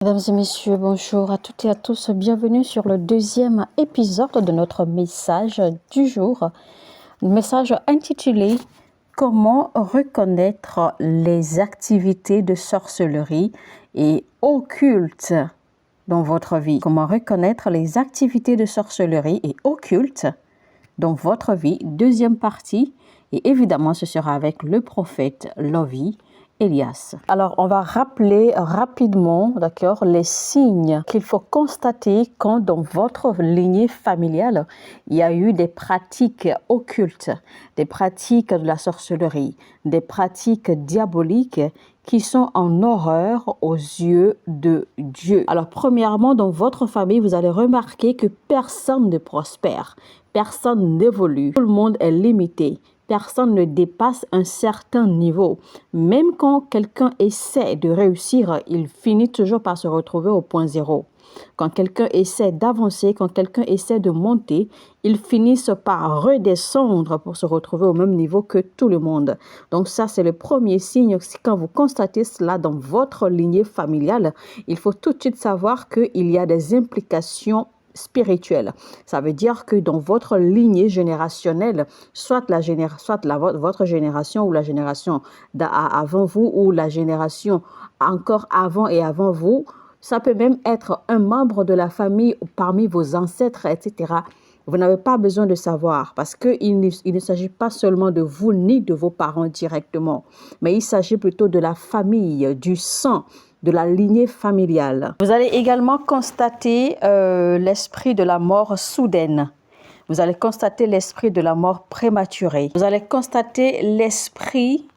Mesdames et messieurs, bonjour à toutes et à tous. Bienvenue sur le deuxième épisode de notre message du jour. Un message intitulé « Comment reconnaître les activités de sorcellerie et occultes dans votre vie ?» Comment reconnaître les activités de sorcellerie et occultes dans votre vie. Deuxième partie. Et évidemment, ce sera avec le prophète Lovy Elias. Alors, on va rappeler rapidement, d'accord, les signes qu'il faut constater quand dans votre lignée familiale, il y a eu des pratiques occultes, des pratiques de la sorcellerie, des pratiques diaboliques qui sont en horreur aux yeux de Dieu. Alors, premièrement, dans votre famille, vous allez remarquer que personne ne prospère, personne n'évolue, tout le monde est limité. Personne ne dépasse un certain niveau. Même quand quelqu'un essaie de réussir, il finit toujours par se retrouver au point zéro. Quand quelqu'un essaie d'avancer, quand quelqu'un essaie de monter, ils finissent par redescendre pour se retrouver au même niveau que tout le monde. Donc ça, c'est le premier signe. Quand vous constatez cela dans votre lignée familiale, il faut tout de suite savoir qu'il y a des implications spirituelle. Ça veut dire que dans votre lignée générationnelle, votre génération ou la génération avant vous ou la génération encore avant et avant vous, ça peut même être un membre de la famille parmi vos ancêtres, etc. Vous n'avez pas besoin de savoir parce qu'il ne s'agit pas seulement de vous ni de vos parents directement, mais il s'agit plutôt de la famille, du sang, de la lignée familiale. Vous allez également constater l'esprit de la mort soudaine. Vous allez constater l'esprit de la mort prématurée. Vous allez constater l'esprit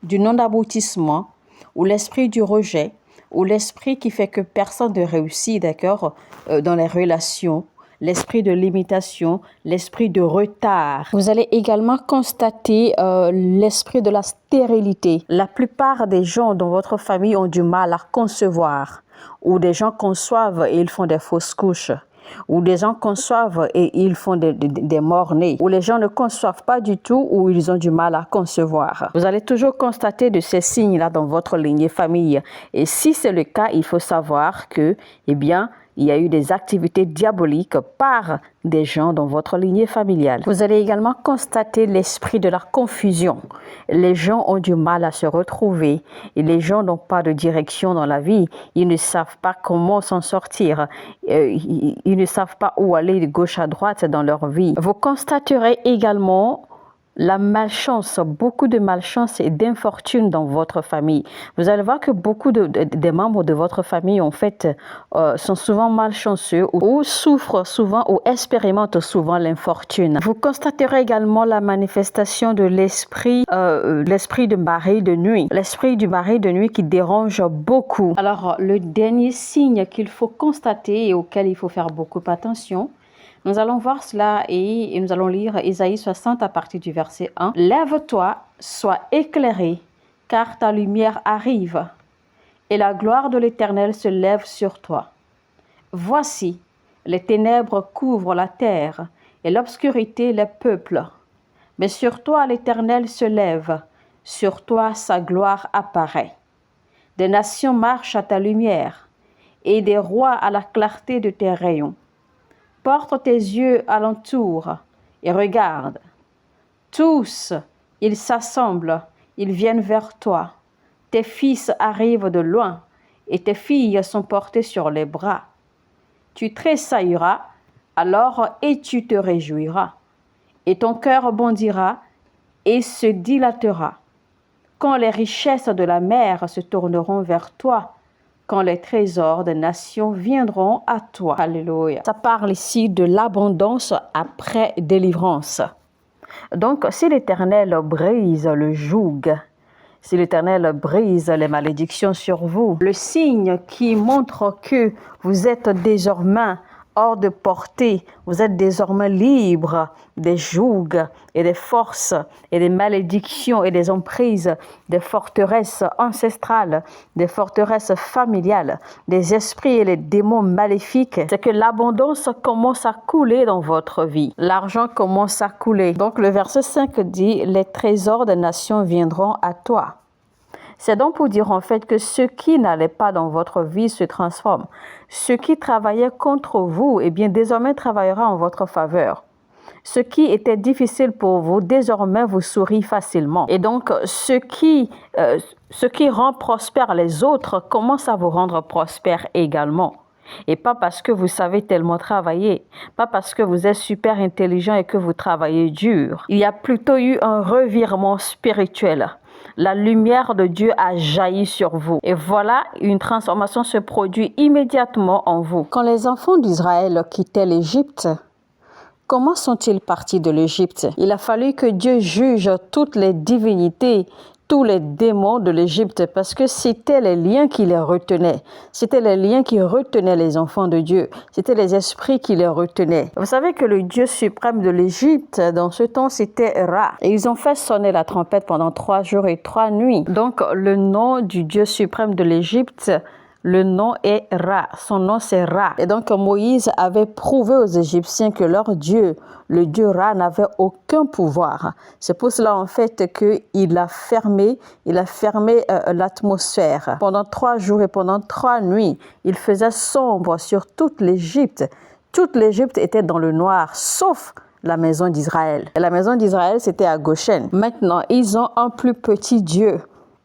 du non-aboutissement ou l'esprit du rejet ou l'esprit qui fait que personne ne réussit, d'accord, dans les relations. L'esprit de limitation, l'esprit de retard. Vous allez également constater l'esprit de la stérilité. La plupart des gens dans votre famille ont du mal à concevoir, ou des gens conçoivent et ils font des fausses couches, ou des gens conçoivent et ils font des morts-nés, ou les gens ne conçoivent pas du tout ou ils ont du mal à concevoir. Vous allez toujours constater de ces signes-là dans votre lignée famille. Et si c'est le cas, il faut savoir que, eh bien, il y a eu des activités diaboliques par des gens dans votre lignée familiale. Vous allez également constater l'esprit de la confusion. Les gens ont du mal à se retrouver et les gens n'ont pas de direction dans la vie. Ils ne savent pas comment s'en sortir. Ils ne savent pas où aller de gauche à droite dans leur vie. Vous constaterez également la malchance, beaucoup de malchance et d'infortune dans votre famille. Vous allez voir que beaucoup des membres de votre famille, en fait, sont souvent malchanceux ou souffrent souvent ou expérimentent souvent l'infortune. Vous constaterez également la manifestation de l'esprit du mari de nuit. L'esprit du mari de nuit qui dérange beaucoup. Alors, le dernier signe qu'il faut constater et auquel il faut faire beaucoup attention, nous allons voir cela et nous allons lire Ésaïe 60 à partir du verset 1. « Lève-toi, sois éclairé, car ta lumière arrive, et la gloire de l'Éternel se lève sur toi. Voici, les ténèbres couvrent la terre, et l'obscurité les peuples. Mais sur toi l'Éternel se lève, sur toi sa gloire apparaît. Des nations marchent à ta lumière, et des rois à la clarté de tes rayons. Porte tes yeux alentour et regarde. Tous, ils s'assemblent, ils viennent vers toi. Tes fils arrivent de loin et tes filles sont portées sur les bras. Tu tressailleras alors et tu te réjouiras. Et ton cœur bondira et se dilatera. Quand les richesses de la mer se tourneront vers toi, quand les trésors des nations viendront à toi. Alléluia. Ça parle ici de l'abondance après délivrance. Donc, si l'Éternel brise le joug, si l'Éternel brise les malédictions sur vous, le signe qui montre que vous êtes désormais hors de portée, vous êtes désormais libre des jougs et des forces et des malédictions et des emprises, des forteresses ancestrales, des forteresses familiales, des esprits et les démons maléfiques. C'est que l'abondance commence à couler dans votre vie. L'argent commence à couler. Donc le verset 5 dit « Les trésors des nations viendront à toi ». C'est donc pour dire en fait que ce qui n'allait pas dans votre vie se transforme. Ce qui travaillait contre vous, eh bien désormais travaillera en votre faveur. Ce qui était difficile pour vous, désormais vous sourit facilement. Et donc, ce qui rend prospère les autres commence à vous rendre prospère également. Et pas parce que vous savez tellement travailler, pas parce que vous êtes super intelligent et que vous travaillez dur. Il y a plutôt eu un revirement spirituel. La lumière de Dieu a jailli sur vous. Et voilà, une transformation se produit immédiatement en vous. Quand les enfants d'Israël quittaient l'Égypte, comment sont-ils partis de l'Égypte? Il a fallu que Dieu juge toutes les divinités, tous les démons de l'Égypte, parce que c'était les liens qui les retenaient. C'était les liens qui retenaient les enfants de Dieu. C'était les esprits qui les retenaient. Vous savez que le Dieu suprême de l'Égypte, dans ce temps, c'était Ra. Et ils ont fait sonner la trompette pendant 3 jours et 3 nuits. Donc, le nom du Dieu suprême de l'Égypte, le nom est Ra. Son nom, c'est Ra. Et donc, Moïse avait prouvé aux Égyptiens que leur Dieu, le Dieu Ra, n'avait aucun pouvoir. C'est pour cela, en fait, qu'il a fermé l'atmosphère. Pendant 3 jours et pendant 3 nuits, il faisait sombre sur toute l'Égypte. Toute l'Égypte était dans le noir, sauf la maison d'Israël. Et la maison d'Israël, c'était à Goshen. Maintenant, ils ont un plus petit Dieu.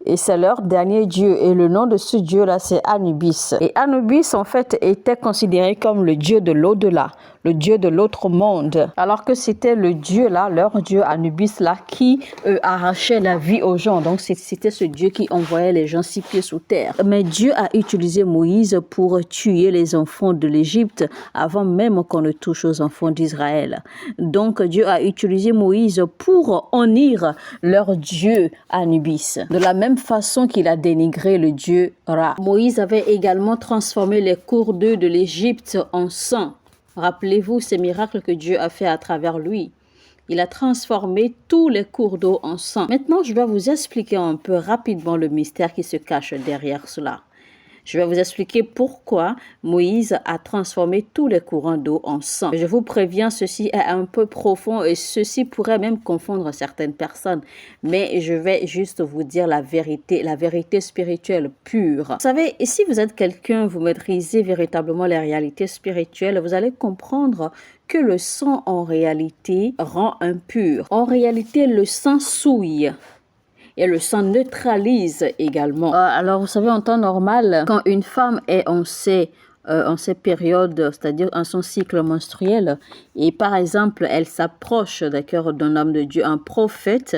Et c'est leur dernier dieu. Et le nom de ce dieu-là, c'est Anubis. Et Anubis, en fait, était considéré comme le dieu de l'au-delà, le dieu de l'autre monde. Alors que c'était le dieu-là, leur dieu Anubis-là, qui arrachait la vie aux gens. Donc, c'était ce dieu qui envoyait les gens 6 pieds sous terre. Mais Dieu a utilisé Moïse pour tuer les enfants de l'Égypte avant même qu'on ne touche aux enfants d'Israël. Donc, Dieu a utilisé Moïse pour honnir leur dieu Anubis. De la même façon qu'il a dénigré le dieu Ra. Moïse avait également transformé les cours d'eau de l'Égypte en sang. Rappelez-vous ces miracles que Dieu a fait à travers lui. Il a transformé tous les cours d'eau en sang. Maintenant, je vais vous expliquer un peu rapidement le mystère qui se cache derrière cela. Je vais vous expliquer pourquoi Moïse a transformé tous les courants d'eau en sang. Je vous préviens, ceci est un peu profond et ceci pourrait même confondre certaines personnes. Mais je vais juste vous dire la vérité spirituelle pure. Vous savez, si vous êtes quelqu'un, vous maîtrisez véritablement les réalités spirituelles, vous allez comprendre que le sang en réalité rend impur. En réalité, le sang souille. Et le sang neutralise également. Alors, vous savez, en temps normal, quand une femme est en ses périodes, c'est-à-dire en son cycle menstruel, et par exemple, elle s'approche d'un homme de Dieu, un prophète,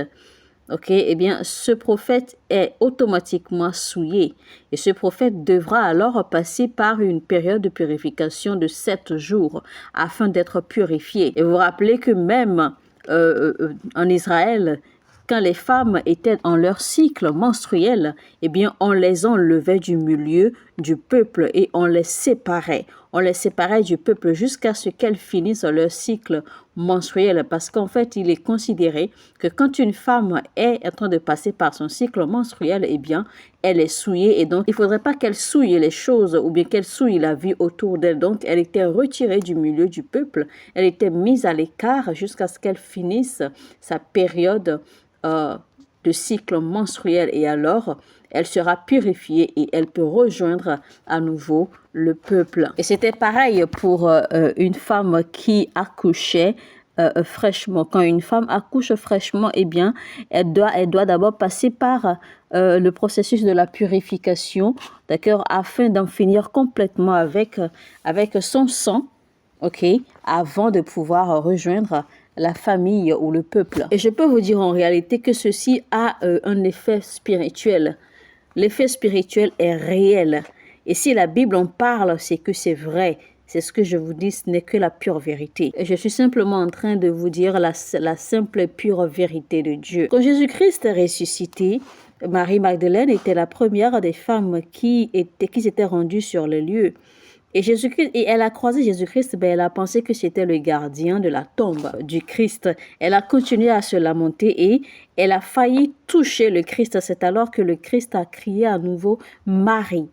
eh bien, ce prophète est automatiquement souillé. Et ce prophète devra alors passer par une période de purification de 7 jours afin d'être purifié. Et vous vous rappelez que même en Israël, quand les femmes étaient en leur cycle menstruel, eh bien, on les enlevait du milieu du peuple et on les séparait. On les séparait du peuple jusqu'à ce qu'elles finissent leur cycle menstruel. Parce qu'en fait, il est considéré que quand une femme est en train de passer par son cycle menstruel, eh bien, elle est souillée. Et donc, il ne faudrait pas qu'elle souille les choses ou bien qu'elle souille la vie autour d'elle. Donc, elle était retirée du milieu du peuple. Elle était mise à l'écart jusqu'à ce qu'elle finisse sa période de cycle menstruel et alors elle sera purifiée et elle peut rejoindre à nouveau le peuple. Et c'était pareil pour une femme qui accouchait fraîchement. Quand une femme accouche fraîchement, eh bien, elle doit d'abord passer par le processus de la purification, d'accord, afin d'en finir complètement avec son sang, avant de pouvoir rejoindre la famille ou le peuple. Et je peux vous dire en réalité que ceci a un effet spirituel. L'effet spirituel est réel. Et si la Bible en parle, c'est que c'est vrai. C'est ce que je vous dis, ce n'est que la pure vérité. Et je suis simplement en train de vous dire la simple et pure vérité de Dieu. Quand Jésus-Christ est ressuscité, Marie-Magdeleine était la première des femmes qui s'étaient rendues sur le lieu. Et elle a croisé Jésus-Christ, elle a pensé que c'était le gardien de la tombe du Christ. Elle a continué à se lamenter et elle a failli toucher le Christ. C'est alors que le Christ a crié à nouveau Marie.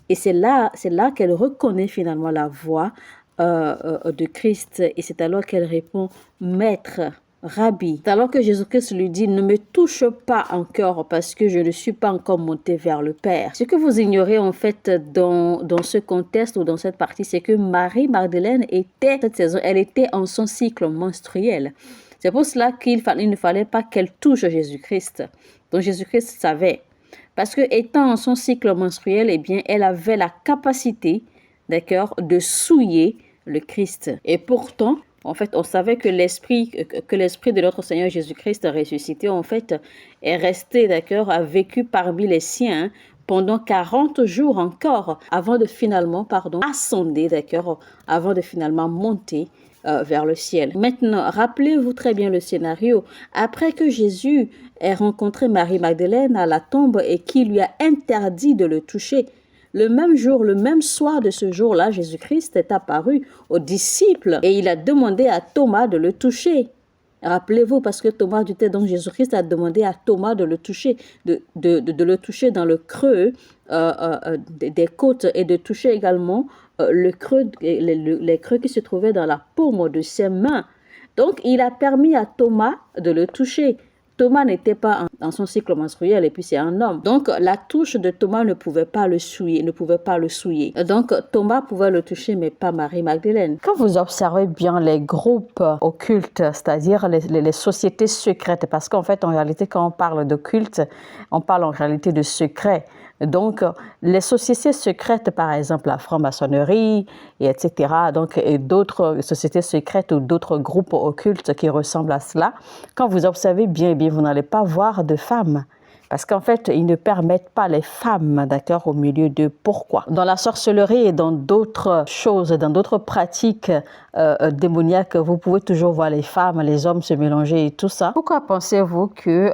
Et c'est là qu'elle reconnaît finalement la voix de Christ. Et c'est alors qu'elle répond Maître. Rabbi. Alors que Jésus-Christ lui dit, ne me touche pas encore parce que je ne suis pas encore monté vers le Père. Ce que vous ignorez en fait dans ce contexte ou dans cette partie, c'est que Marie-Magdeleine était, cette saison, elle était en son cycle menstruel. C'est pour cela qu'il ne fallait pas qu'elle touche Jésus-Christ. Donc Jésus-Christ savait. Parce que étant en son cycle menstruel, eh bien, elle avait la capacité, d'accord, de souiller le Christ. Et pourtant, en fait, on savait que l'esprit de notre Seigneur Jésus-Christ ressuscité, en fait, est resté, d'accord, a vécu parmi les siens pendant 40 jours encore avant de finalement, ascender, d'accord, avant de finalement monter vers le ciel. Maintenant, rappelez-vous très bien le scénario. Après que Jésus ait rencontré Marie-Magdeleine à la tombe et qui lui a interdit de le toucher, le même jour, le même soir de ce jour-là, Jésus-Christ est apparu aux disciples et il a demandé à Thomas de le toucher. Rappelez-vous, parce que Thomas doutait, donc Jésus-Christ a demandé à Thomas de le toucher, de le toucher dans le creux des côtes et de toucher également le creux, les creux qui se trouvaient dans la paume de ses mains. Donc, il a permis à Thomas de le toucher. Thomas n'était pas dans son cycle menstruel et puis c'est un homme. Donc, la touche de Thomas ne pouvait pas le souiller, Donc, Thomas pouvait le toucher, mais pas Marie-Magdeleine. Quand vous observez bien les groupes occultes, c'est-à-dire les sociétés secrètes, parce qu'en fait, en réalité, quand on parle d'occulte, on parle en réalité de secret. Donc, les sociétés secrètes, par exemple, la franc-maçonnerie, etc., donc, et d'autres sociétés secrètes ou d'autres groupes occultes qui ressemblent à cela, quand vous observez bien, vous n'allez pas voir de femmes. Parce qu'en fait, ils ne permettent pas les femmes, d'accord, au milieu d'eux. Pourquoi? Dans la sorcellerie et dans d'autres choses, dans d'autres pratiques démoniaques, vous pouvez toujours voir les femmes, les hommes se mélanger et tout ça. Pourquoi pensez-vous que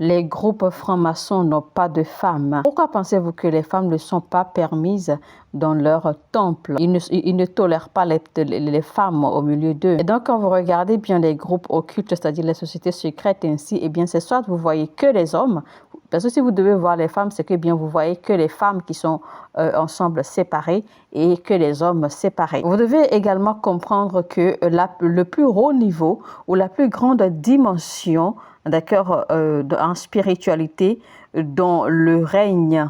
les groupes francs-maçons n'ont pas de femmes? Pourquoi pensez-vous que les femmes ne sont pas permises dans leur temple? Ils ne tolèrent pas les femmes au milieu d'eux. Et donc, quand vous regardez bien les groupes occultes, c'est-à-dire les sociétés secrètes ainsi, eh bien, c'est soit vous voyez que les hommes, parce que si vous devez voir les femmes, c'est que bien vous voyez que les femmes qui sont ensemble séparées et que les hommes séparés. Vous devez également comprendre que le plus haut niveau ou la plus grande dimension, d'accord, en spiritualité, dans le règne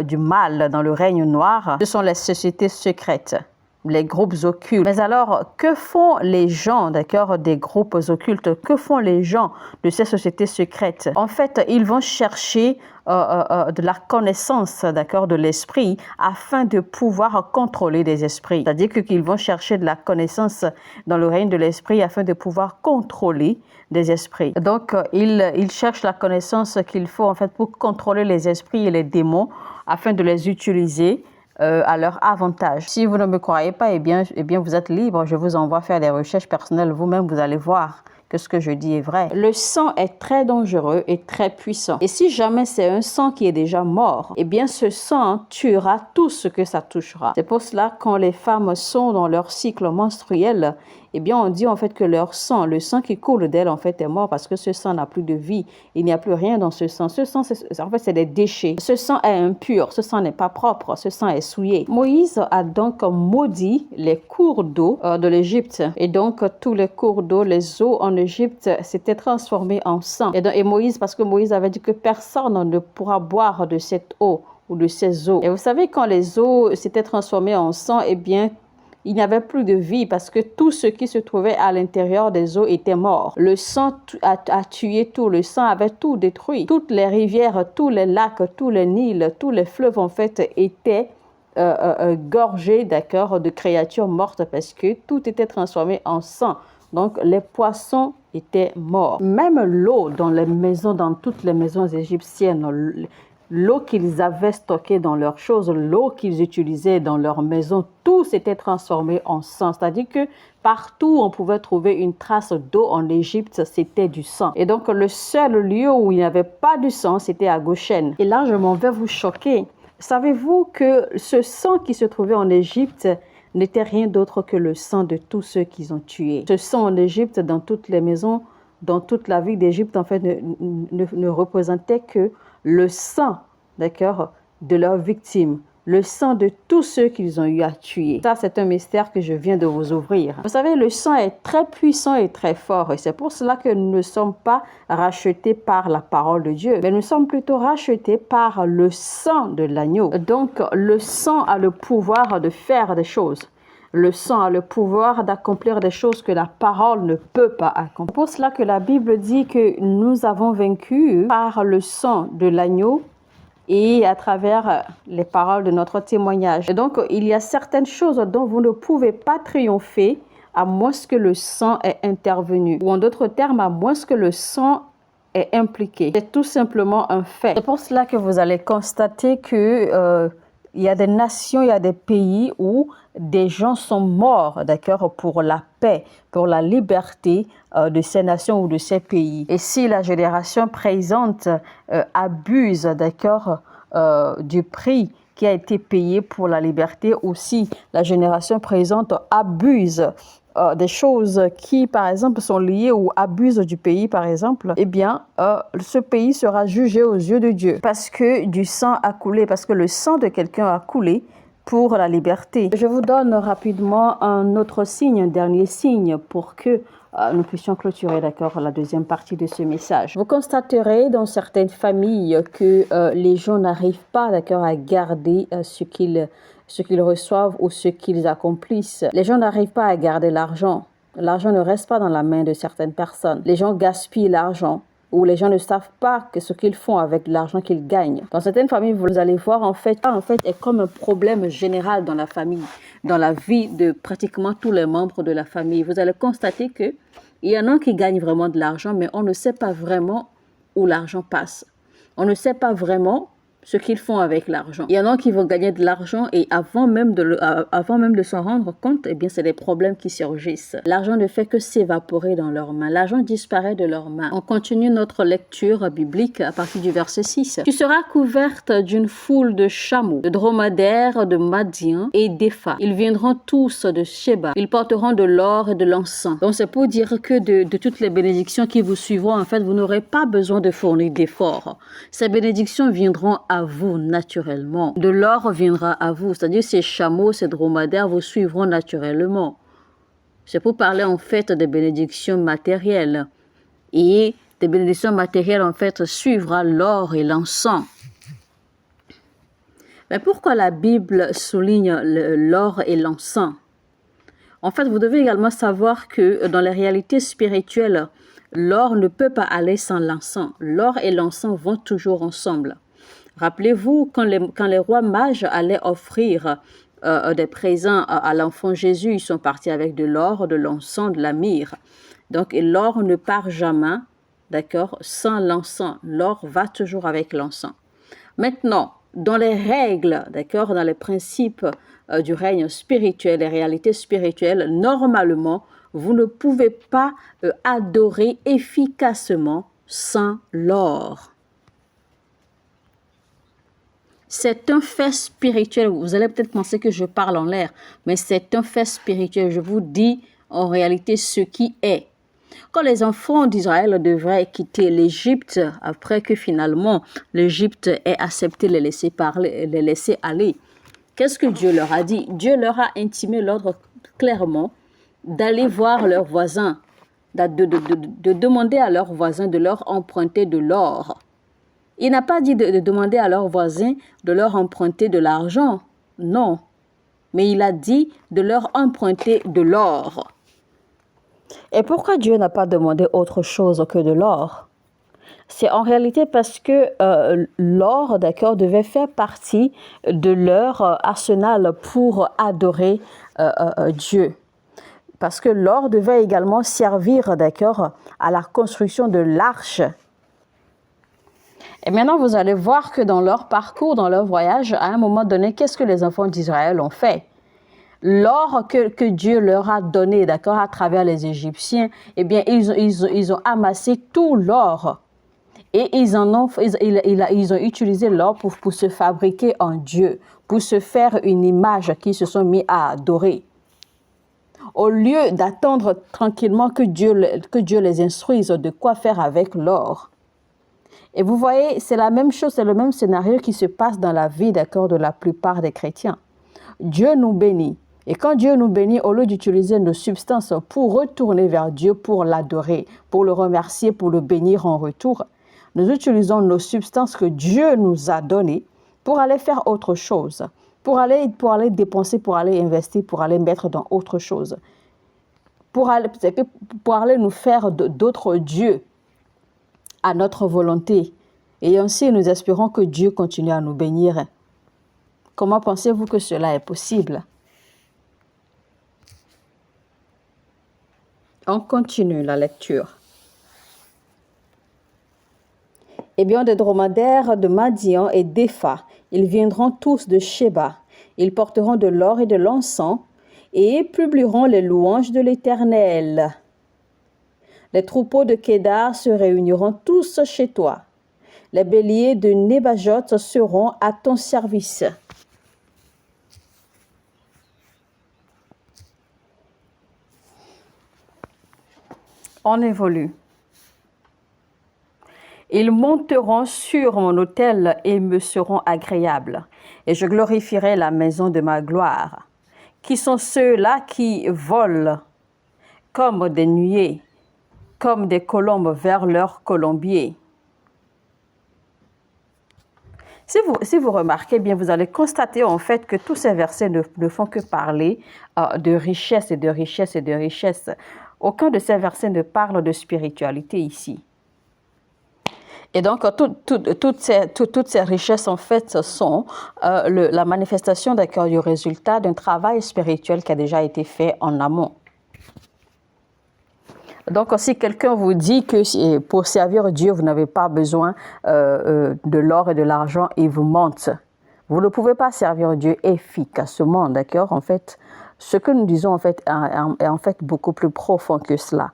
du mal, dans le règne noir, ce sont les sociétés secrètes, les groupes occultes. Mais alors, que font les gens, d'accord, des groupes occultes? Que font les gens de ces sociétés secrètes? En fait, ils vont chercher de la connaissance, d'accord, de l'esprit afin de pouvoir contrôler des esprits. C'est-à-dire qu'ils vont chercher de la connaissance dans le règne de l'esprit afin de pouvoir contrôler des esprits. Donc, ils cherchent la connaissance qu'il faut en fait pour contrôler les esprits et les démons afin de les utiliser à leur avantage. Si vous ne me croyez pas, eh bien, vous êtes libre. Je vous envoie faire des recherches personnelles. Vous-même, vous allez voir que ce que je dis est vrai. Le sang est très dangereux et très puissant. Et si jamais c'est un sang qui est déjà mort, eh bien, ce sang tuera tout ce que ça touchera. C'est pour cela, quand les femmes sont dans leur cycle menstruel, eh bien, on dit en fait que leur sang, le sang qui coule d'elle, en fait, est mort parce que ce sang n'a plus de vie. Il n'y a plus rien dans ce sang. Ce sang, en fait, c'est des déchets. Ce sang est impur. Ce sang n'est pas propre. Ce sang est souillé. Moïse a donc maudit les cours d'eau de l'Égypte. Et donc, tous les cours d'eau, les eaux en Égypte s'étaient transformées en sang. Et Moïse, parce que Moïse avait dit que personne ne pourra boire de cette eau ou de ces eaux. Et vous savez, quand les eaux s'étaient transformées en sang, eh bien, il n'y avait plus de vie parce que tout ce qui se trouvait à l'intérieur des eaux était mort. Le sang a tué tout. Le sang avait tout détruit. Toutes les rivières, tous les lacs, tous les Nils, tous les fleuves en fait étaient gorgés, d'accord, de créatures mortes parce que tout était transformé en sang. Donc les poissons étaient morts. Même l'eau dans les maisons, dans toutes les maisons égyptiennes, l'eau qu'ils avaient stockée dans leurs choses, l'eau qu'ils utilisaient dans leurs maisons, tout s'était transformé en sang. C'est-à-dire que partout on pouvait trouver une trace d'eau en Égypte, c'était du sang. Et donc le seul lieu où il n'y avait pas de sang, c'était à Goshen. Et là, je m'en vais vous choquer. Savez-vous que ce sang qui se trouvait en Égypte n'était rien d'autre que le sang de tous ceux qu'ils ont tués. Ce sang en Égypte, dans toutes les maisons, dans toute la ville d'Égypte, en fait, ne représentait que le sang, d'accord, de leurs victimes. le sang de tous ceux qu'ils ont eu à tuer. Ça, c'est un mystère que je viens de vous ouvrir. Vous savez, le sang est très puissant et très fort. Et c'est pour cela que nous ne sommes pas rachetés par la parole de Dieu. Mais nous sommes plutôt rachetés par le sang de l'agneau. Donc, le sang a le pouvoir de faire des choses. Le sang a le pouvoir d'accomplir des choses que la parole ne peut pas accomplir. C'est pour cela que la Bible dit que nous avons vaincu par le sang de l'agneau et à travers les paroles de notre témoignage. Et donc, il y a certaines choses dont vous ne pouvez pas triompher à moins que le sang est intervenu. Ou en d'autres termes, à moins que le sang est impliqué. C'est tout simplement un fait. C'est pour cela que vous allez constater que il y a des nations, il y a des pays où des gens sont morts, d'accord, pour la paix, pour la liberté de ces nations ou de ces pays. Et si la génération présente abuse, d'accord, du prix qui a été payé pour la liberté, ou si la génération présente abuse des choses qui, par exemple, sont liées ou abusent du pays, par exemple, eh bien, ce pays sera jugé aux yeux de Dieu parce que du sang a coulé, parce que le sang de quelqu'un a coulé pour la liberté. Je vous donne rapidement un autre signe, un dernier signe pour que nous puissions clôturer, d'accord, la deuxième partie de ce message. Vous constaterez dans certaines familles que les gens n'arrivent pas, d'accord, à garder ce qu'ils reçoivent ou ce qu'ils accomplissent. Les gens n'arrivent pas à garder l'argent. L'argent ne reste pas dans la main de certaines personnes. Les gens gaspillent l'argent ou les gens ne savent pas ce qu'ils font avec l'argent qu'ils gagnent. Dans certaines familles, vous allez voir, en fait, est comme un problème général dans la famille, dans la vie de pratiquement tous les membres de la famille. Vous allez constater que il y en a qui gagnent vraiment de l'argent, mais on ne sait pas vraiment où l'argent passe. On ne sait pas vraiment ce qu'ils font avec l'argent. Il y en a qui vont gagner de l'argent et avant même de s'en rendre compte, eh bien, c'est des problèmes qui surgissent. L'argent ne fait que s'évaporer dans leurs mains. L'argent disparaît de leurs mains. On continue notre lecture biblique à partir du verset 6. Tu seras couverte d'une foule de chameaux, de dromadaires, de Madian et d'Épha. Ils viendront tous de Sheba. Ils porteront de l'or et de l'encens. Donc, c'est pour dire que de toutes les bénédictions qui vous suivront, en fait, vous n'aurez pas besoin de fournir d'efforts. Ces bénédictions viendront à vous naturellement. De l'or viendra à vous, c'est-à-dire ces chameaux, ces dromadaires vous suivront naturellement. C'est pour parler en fait des bénédictions matérielles. Et des bénédictions matérielles en fait suivra l'or et l'encens. Mais pourquoi la Bible souligne l'or et l'encens? En fait, vous devez également savoir que dans les réalités spirituelles, l'or ne peut pas aller sans l'encens. L'or et l'encens vont toujours ensemble. Rappelez-vous, quand les rois mages allaient offrir des présents à l'enfant Jésus, ils sont partis avec de l'or, de l'encens, de la myrrhe. Donc, l'or ne part jamais, d'accord, sans l'encens. L'or va toujours avec l'encens. Maintenant, dans les règles, d'accord, dans les principes du règne spirituel, les réalités spirituelles, normalement, vous ne pouvez pas adorer efficacement sans l'or. C'est un fait spirituel. Vous allez peut-être penser que je parle en l'air, mais c'est un fait spirituel. Je vous dis en réalité ce qui est. Quand les enfants d'Israël devraient quitter l'Égypte, après que finalement l'Égypte ait accepté de les laisser aller, qu'est-ce que Dieu leur a dit? Dieu leur a intimé l'ordre clairement d'aller voir leurs voisins, de demander à leurs voisins de leur emprunter de l'or. Il n'a pas dit de demander à leurs voisins de leur emprunter de l'argent, non. Mais il a dit de leur emprunter de l'or. Et pourquoi Dieu n'a pas demandé autre chose que de l'or? C'est en réalité parce que l'or, d'accord, devait faire partie de leur arsenal pour adorer Dieu. Parce que l'or devait également servir, d'accord, à la construction de l'arche. Et maintenant, vous allez voir que dans leur parcours, dans leur voyage, à un moment donné, qu'est-ce que les enfants d'Israël ont fait? L'or que Dieu leur a donné, d'accord, à travers les Égyptiens, eh bien, ils ont amassé tout l'or. Et ils ont utilisé l'or pour se fabriquer un Dieu, pour se faire une image qu'ils se sont mis à adorer. Au lieu d'attendre tranquillement que Dieu les instruise de quoi faire avec l'or. Et vous voyez, c'est la même chose, c'est le même scénario qui se passe dans la vie, d'accord, de la plupart des chrétiens. Dieu nous bénit. Et quand Dieu nous bénit, au lieu d'utiliser nos substances pour retourner vers Dieu, pour l'adorer, pour le remercier, pour le bénir en retour, nous utilisons nos substances que Dieu nous a données pour aller faire autre chose, pour aller dépenser, pour aller investir, pour aller mettre dans autre chose, pour aller nous faire d'autres dieux à notre volonté. Et ainsi, nous espérons que Dieu continue à nous bénir. Comment pensez-vous que cela est possible? On continue la lecture. Eh bien, des dromadaires de Madian et d'Épha, ils viendront tous de Sheba. Ils porteront de l'or et de l'encens et publieront les louanges de l'Éternel. Les troupeaux de Kédar se réuniront tous chez toi. Les béliers de Nébajot seront à ton service. On évolue. Ils monteront sur mon autel et me seront agréables, et je glorifierai la maison de ma gloire. Qui sont ceux-là qui volent comme des nuées, comme des colombes vers leur colombier? Si vous remarquez bien, vous allez constater en fait que tous ces versets ne font que parler de richesse et de richesse et de richesse. Aucun de ces versets ne parle de spiritualité ici. Et donc, toutes ces richesses, en fait, sont la manifestation du résultat d'un travail spirituel qui a déjà été fait en amont. Donc, si quelqu'un vous dit que pour servir Dieu, vous n'avez pas besoin de l'or et de l'argent, il vous mente. Vous ne pouvez pas servir Dieu efficacement, d'accord? En fait, ce que nous disons en fait est en fait beaucoup plus profond que cela,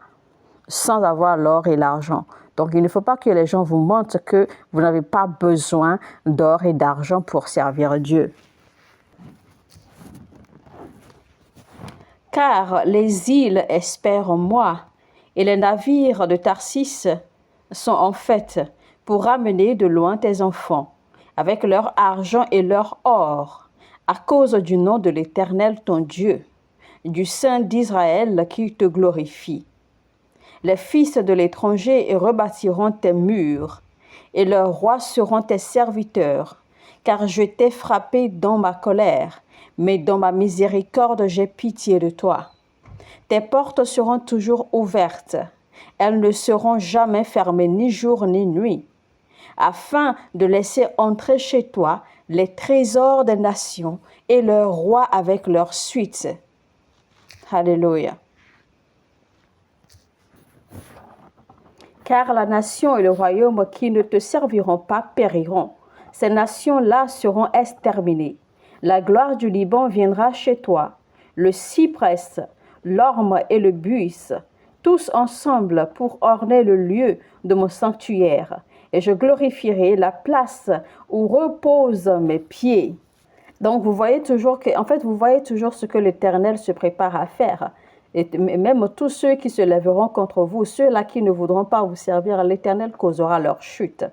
sans avoir l'or et l'argent. Donc, il ne faut pas que les gens vous mentent que vous n'avez pas besoin d'or et d'argent pour servir Dieu. Car les îles espèrent en moi, et les navires de Tarsis sont en fait pour ramener de loin tes enfants, avec leur argent et leur or, à cause du nom de l'Éternel ton Dieu, du Saint d'Israël qui te glorifie. Les fils de l'étranger rebâtiront tes murs, et leurs rois seront tes serviteurs, car je t'ai frappé dans ma colère, mais dans ma miséricorde j'ai pitié de toi. Tes portes seront toujours ouvertes, elles ne seront jamais fermées ni jour ni nuit, afin de laisser entrer chez toi les trésors des nations et leurs rois avec leurs suites. Alléluia. Car la nation et le royaume qui ne te serviront pas périront. Ces nations-là seront exterminées. La gloire du Liban viendra chez toi, le cyprès, l'orme et le buis, tous ensemble pour orner le lieu de mon sanctuaire. Et je glorifierai la place où reposent mes pieds. Donc vous voyez toujours vous voyez toujours ce que l'Éternel se prépare à faire. Et même tous ceux qui se lèveront contre vous, ceux-là qui ne voudront pas vous servir, l'Éternel causera leur chute.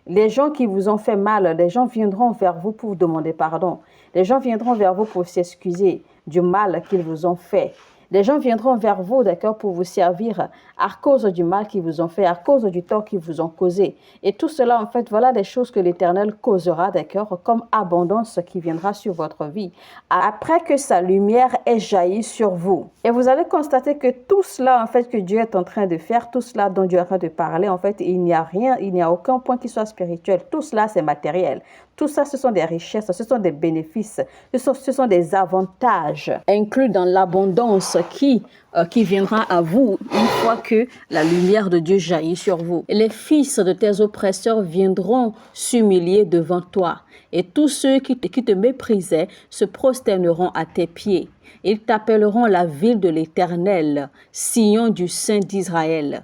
Les gens qui vous ont fait mal, les gens viendront vers vous pour vous demander pardon. Les gens viendront vers vous pour s'excuser du mal qu'ils vous ont fait. Les gens viendront vers vous, d'accord, pour vous servir à cause du mal qu'ils vous ont fait, à cause du tort qu'ils vous ont causé. Et tout cela, en fait, voilà des choses que l'Éternel causera, d'accord, comme abondance qui viendra sur votre vie, après que sa lumière ait jailli sur vous. Et vous allez constater que tout cela, en fait, que Dieu est en train de faire, tout cela dont Dieu est en train de parler, en fait, il n'y a rien, il n'y a aucun point qui soit spirituel. Tout cela, c'est matériel. Tout ça, ce sont des richesses, ce sont des bénéfices, ce sont des avantages inclus dans l'abondance qui viendra à vous une fois que la lumière de Dieu jaillit sur vous. Et les fils de tes oppresseurs viendront s'humilier devant toi, et tous ceux qui te méprisaient se prosterneront à tes pieds. Ils t'appelleront la ville de l'Éternel, Sion du Saint d'Israël.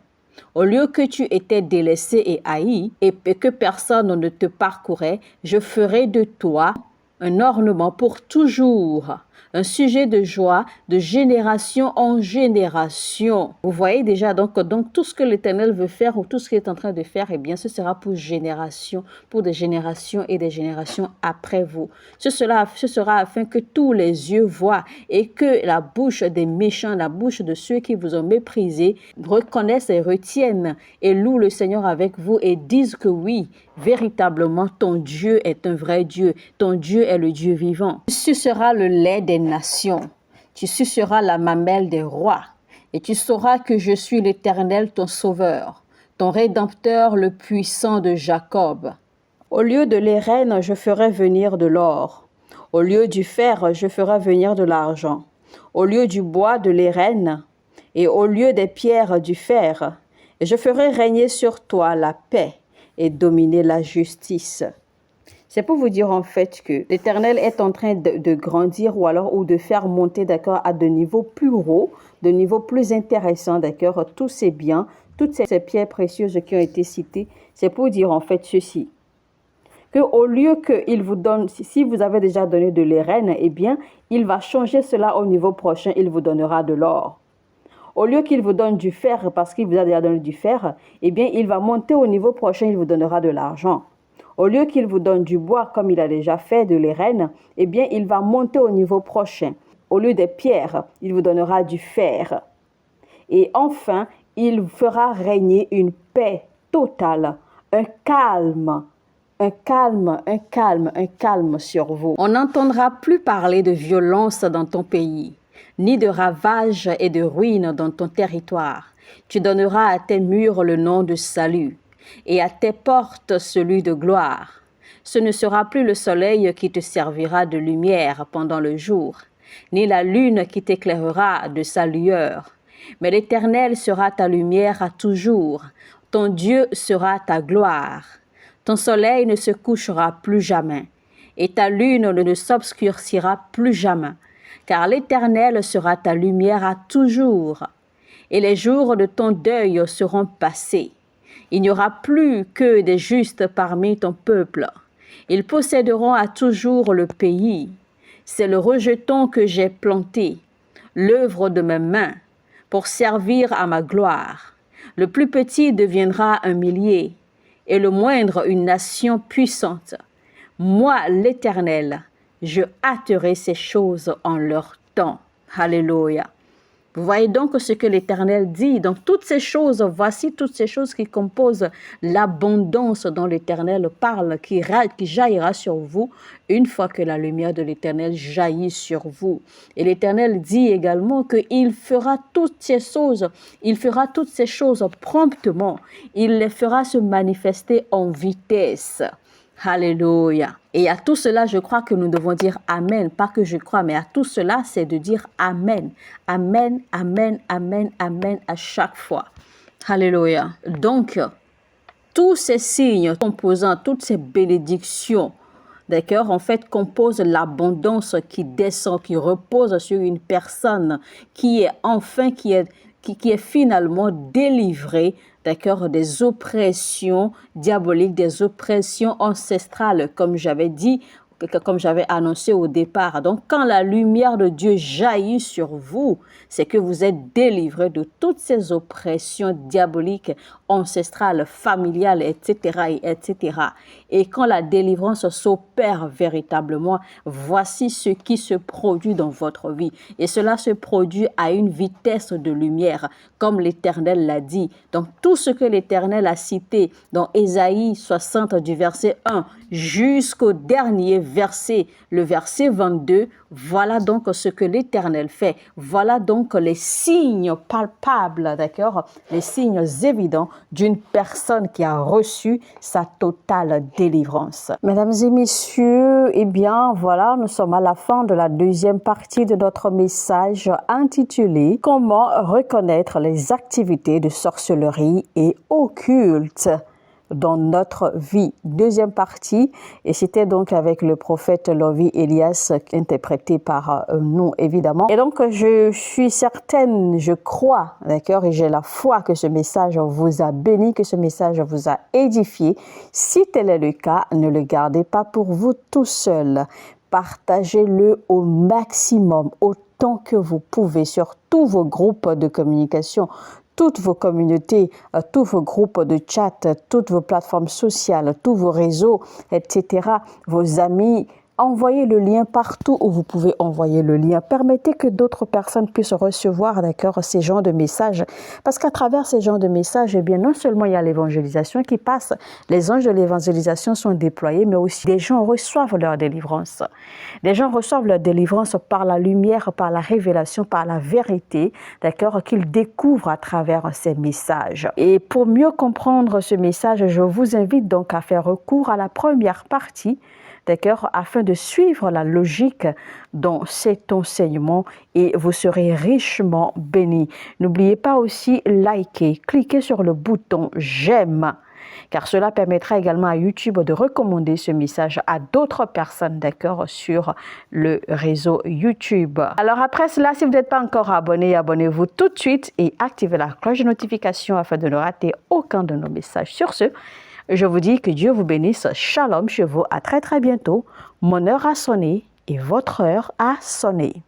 Au lieu que tu étais délaissé et haï, et que personne ne te parcourait, je ferai de toi un ornement pour toujours. un sujet de joie de génération en génération. Vous voyez déjà, donc tout ce que l'Éternel veut faire ou tout ce qu'il est en train de faire, eh bien, ce sera pour génération, pour des générations et des générations après vous. Ce sera afin que tous les yeux voient et que la bouche des méchants, la bouche de ceux qui vous ont méprisé, reconnaissent et retiennent et louent le Seigneur avec vous et disent que oui, véritablement, ton Dieu est un vrai Dieu. Ton Dieu est le Dieu vivant. Tu suceras le lait des nations. Tu suceras la mamelle des rois. Et tu sauras que je suis l'Éternel, ton Sauveur, ton Rédempteur, le puissant de Jacob. Au lieu de l'airain, je ferai venir de l'or. Au lieu du fer, je ferai venir de l'argent. Au lieu du bois, de l'airain. Et au lieu des pierres, du fer. Et je ferai régner sur toi la paix et dominer la justice. C'est pour vous dire en fait que l'Éternel est en train de grandir ou de faire monter, d'accord, à de niveaux plus hauts, de niveaux plus intéressants, d'accord, tous ces biens, toutes ces pierres précieuses qui ont été citées. C'est pour dire en fait ceci, que au lieu qu'il vous donne, si vous avez déjà donné de l'airain, eh bien, il va changer cela au niveau prochain, il vous donnera de l'or. Au lieu qu'il vous donne du fer parce qu'il vous a déjà donné du fer, eh bien, il va monter au niveau prochain, il vous donnera de l'argent. Au lieu qu'il vous donne du bois comme il a déjà fait, de l'airain, eh bien, il va monter au niveau prochain. Au lieu des pierres, il vous donnera du fer. Et enfin, il fera régner une paix totale, un calme sur vous. On n'entendra plus parler de violence dans ton pays, ni de ravages et de ruines dans ton territoire. Tu donneras à tes murs le nom de salut, et à tes portes celui de gloire. Ce ne sera plus le soleil qui te servira de lumière pendant le jour, ni la lune qui t'éclairera de sa lueur. Mais l'Éternel sera ta lumière à toujours, ton Dieu sera ta gloire. Ton soleil ne se couchera plus jamais, et ta lune ne s'obscurcira plus jamais, car l'Éternel sera ta lumière à toujours, et les jours de ton deuil seront passés. Il n'y aura plus que des justes parmi ton peuple. Ils posséderont à toujours le pays. C'est le rejeton que j'ai planté, l'œuvre de mes mains, pour servir à ma gloire. Le plus petit deviendra un millier, et le moindre une nation puissante. Moi, l'Éternel, je hâterai ces choses en leur temps. Alléluia. Vous voyez donc ce que l'Éternel dit. Donc toutes ces choses, voici toutes ces choses qui composent l'abondance dont l'Éternel parle, qui jaillira sur vous une fois que la lumière de l'Éternel jaillit sur vous. Et l'Éternel dit également qu'il fera toutes ces choses, promptement. Il les fera se manifester en vitesse. Alléluia. Et à tout cela, je crois que nous devons dire Amen. Pas que je crois, mais à tout cela, c'est de dire Amen. Amen, Amen, Amen, Amen à chaque fois. Alléluia. Donc, tous ces signes composant toutes ces bénédictions, d'accord, en fait, composent l'abondance qui descend, qui repose sur une personne qui est finalement délivrée, d'accord, des oppressions diaboliques, des oppressions ancestrales, comme j'avais dit, comme j'avais annoncé au départ. Donc, quand la lumière de Dieu jaillit sur vous, c'est que vous êtes délivrés de toutes ces oppressions diaboliques, ancestrales, familiales, etc., etc. Et quand la délivrance s'opère véritablement, voici ce qui se produit dans votre vie. Et cela se produit à une vitesse de lumière, comme l'Éternel l'a dit. Donc, tout ce que l'Éternel a cité dans Ésaïe 60 du verset 1 jusqu'au dernier verset, le verset 22, voilà donc ce que l'Éternel fait. Voilà donc les signes palpables, d'accord, les signes évidents d'une personne qui a reçu sa totale délivrance. Mesdames et messieurs, eh bien voilà, nous sommes à la fin de la deuxième partie de notre message intitulé « Comment reconnaître les activités de sorcellerie et occulte ?» dans notre vie. Deuxième partie, et c'était donc avec le prophète Lovie Elias, interprété par nous, évidemment. Et donc, je suis certaine, je crois, d'accord, et j'ai la foi que ce message vous a béni, que ce message vous a édifié. Si tel est le cas, ne le gardez pas pour vous tout seul. partagez-le au maximum, autant que vous pouvez sur tous vos groupes de communication, toutes vos communautés, tous vos groupes de chat, toutes vos plateformes sociales, tous vos réseaux, etc., vos amis. Envoyez le lien partout où vous pouvez envoyer le lien. Permettez que d'autres personnes puissent recevoir, d'accord, ces genres de messages. Parce qu'à travers ces genres de messages, eh bien, non seulement il y a l'évangélisation qui passe, les anges de l'évangélisation sont déployés, mais aussi des gens reçoivent leur délivrance. Les gens reçoivent leur délivrance par la lumière, par la révélation, par la vérité, d'accord, qu'ils découvrent à travers ces messages. Et pour mieux comprendre ce message, je vous invite donc à faire recours à la première partie, d'accord, afin de suivre la logique dans cet enseignement et vous serez richement bénis. N'oubliez pas aussi liker, cliquez sur le bouton j'aime, car cela permettra également à YouTube de recommander ce message à d'autres personnes, d'accord, sur le réseau YouTube. Alors après cela, si vous n'êtes pas encore abonné, abonnez-vous tout de suite et activez la cloche de notification afin de ne rater aucun de nos messages. Sur ce, je vous dis que Dieu vous bénisse. Shalom chez vous. À très bientôt. Mon heure a sonné et votre heure a sonné.